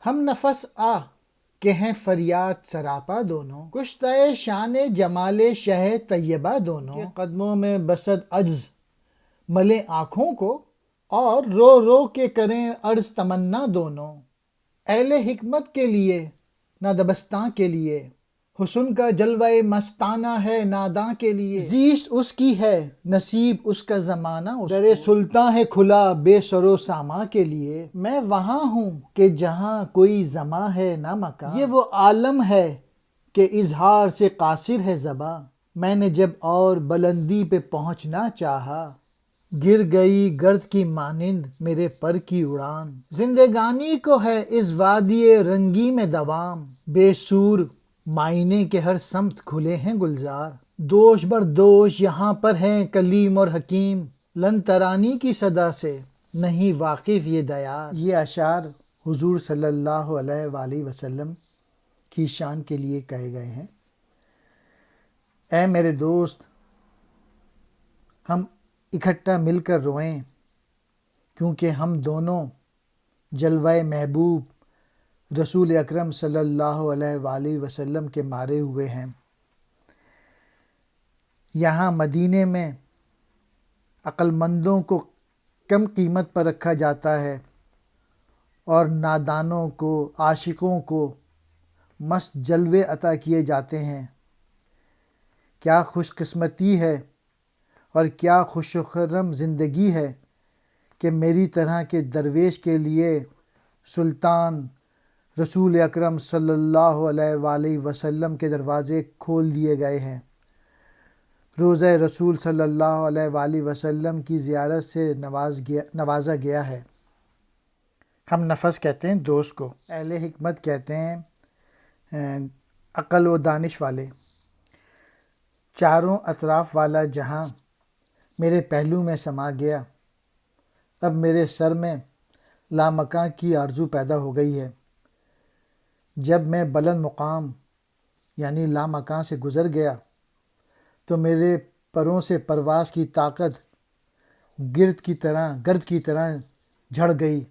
ہم نفس آ کہ ہیں فریاد سراپا دونوں، کشتۂ شان جمال شہ طیبہ دونوں، کہ قدموں میں بسد عجز ملے آنکھوں کو، اور رو رو کے کریں عرض تمنا دونوں۔ اہل حکمت کے لیے نہ دبستاں کے لیے، حسن کا جلوہ مستانہ ہے ناداں کے لیے، زیست اس کی ہے نصیب اس کا زمانہ، در سلطاں ہے کھلا بے سر و ساماں کے لیے۔ میں وہاں ہوں کہ جہاں کوئی زماں ہے نہ مکاں، یہ وہ عالم ہے کہ اظہار سے قاصر ہے زباں۔ میں نے جب اور بلندی پہ پہنچنا چاہا، گر گئی گرد کی مانند میرے پر کی اڑان۔ زندگانی کو ہے اس وادی رنگی میں دوام، بے سور معائنے کے ہر سمت کھلے ہیں گلزار۔ دوش بر دوش یہاں پر ہیں کلیم اور حکیم، لن ترانی کی صدا سے نہیں واقف یہ دیار۔ یہ اشعار حضور صلی اللہ علیہ وآلہ وسلم کی شان کے لیے کہے گئے ہیں۔ اے میرے دوست، ہم اکٹھا مل کر روئیں، کیونکہ ہم دونوں جلوہ محبوب رسول اکرم صلی اللہ علیہ وآلہ وسلم کے مارے ہوئے ہیں۔ یہاں مدینے میں عقل مندوں کو کم قیمت پر رکھا جاتا ہے اور نادانوں کو، عاشقوں کو مست جلوے عطا کیے جاتے ہیں۔ کیا خوش قسمتی ہے اور کیا خوش و خرم زندگی ہے کہ میری طرح کے درویش کے لیے سلطان رسول اکرم صلی اللہ علیہ وآلہ وسلم کے دروازے کھول دیے گئے ہیں۔ روضہ رسول صلی اللہ علیہ وآلہ وسلم کی زیارت سے نوازا گیا ہے۔ ہم نفس کہتے ہیں دوست کو، اہل حکمت کہتے ہیں عقل و دانش والے۔ چاروں اطراف والا جہاں میرے پہلو میں سما گیا، اب میرے سر میں لامکاں کی آرزو پیدا ہو گئی ہے۔ جب میں بلند مقام یعنی لامکاں سے گزر گیا تو میرے پروں سے پرواز کی طاقت گرد کی طرح جھڑ گئی،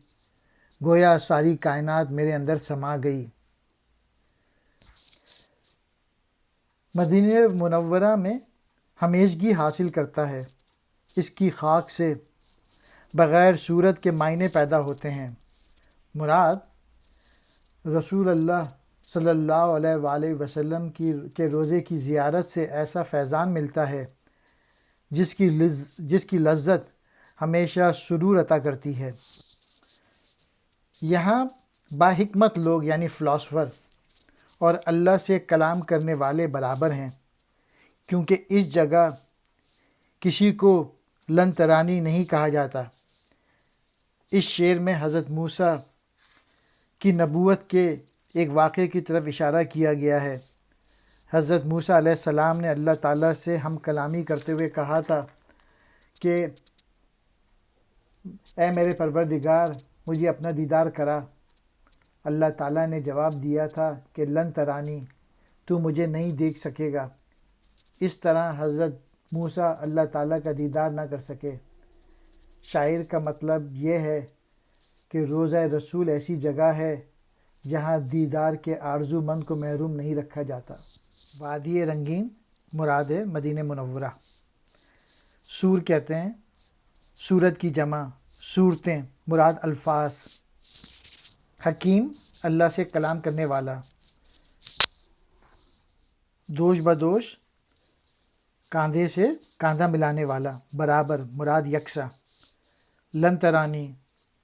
گویا ساری کائنات میرے اندر سما گئی۔ مدینہ منورہ میں ہمیشگی حاصل کرتا ہے، اس کی خاک سے بغیر صورت کے معنی پیدا ہوتے ہیں۔ مراد رسول اللہ صلی اللہ علیہ وآلہ وسلم کے روضے کی زیارت سے ایسا فیضان ملتا ہے جس کی لذت ہمیشہ سرور عطا کرتی ہے۔ یہاں باحکمت لوگ یعنی فلاسفر اور اللہ سے کلام کرنے والے برابر ہیں، کیونکہ اس جگہ کسی کو لن ترانی نہیں کہا جاتا۔ اس شعر میں حضرت موسیٰ کی نبوت کے ایک واقعے کی طرف اشارہ کیا گیا ہے۔ حضرت موسیٰ علیہ السلام نے اللہ تعالیٰ سے ہم کلامی کرتے ہوئے کہا تھا کہ اے میرے پروردگار، مجھے اپنا دیدار کرا۔ اللہ تعالیٰ نے جواب دیا تھا کہ لن ترانی، تو مجھے نہیں دیکھ سکے گا۔ اس طرح حضرت موسیٰ اللہ تعالیٰ کا دیدار نہ کر سکے۔ شاعر کا مطلب یہ ہے کہ روضہ رسول ایسی جگہ ہے جہاں دیدار کے آرزو مند کو محروم نہیں رکھا جاتا۔ وادی رنگین مراد ہے مدینہ منورہ۔ سور کہتے ہیں صورت کی جمع، صورتیں مراد الفاظ۔ حکیم اللہ سے کلام کرنے والا۔ دوش بدوش کاندھے سے کاندھا ملانے والا، برابر مراد یکساں۔ لن ترانی،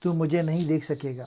تو مجھے نہیں دیکھ سکے گا۔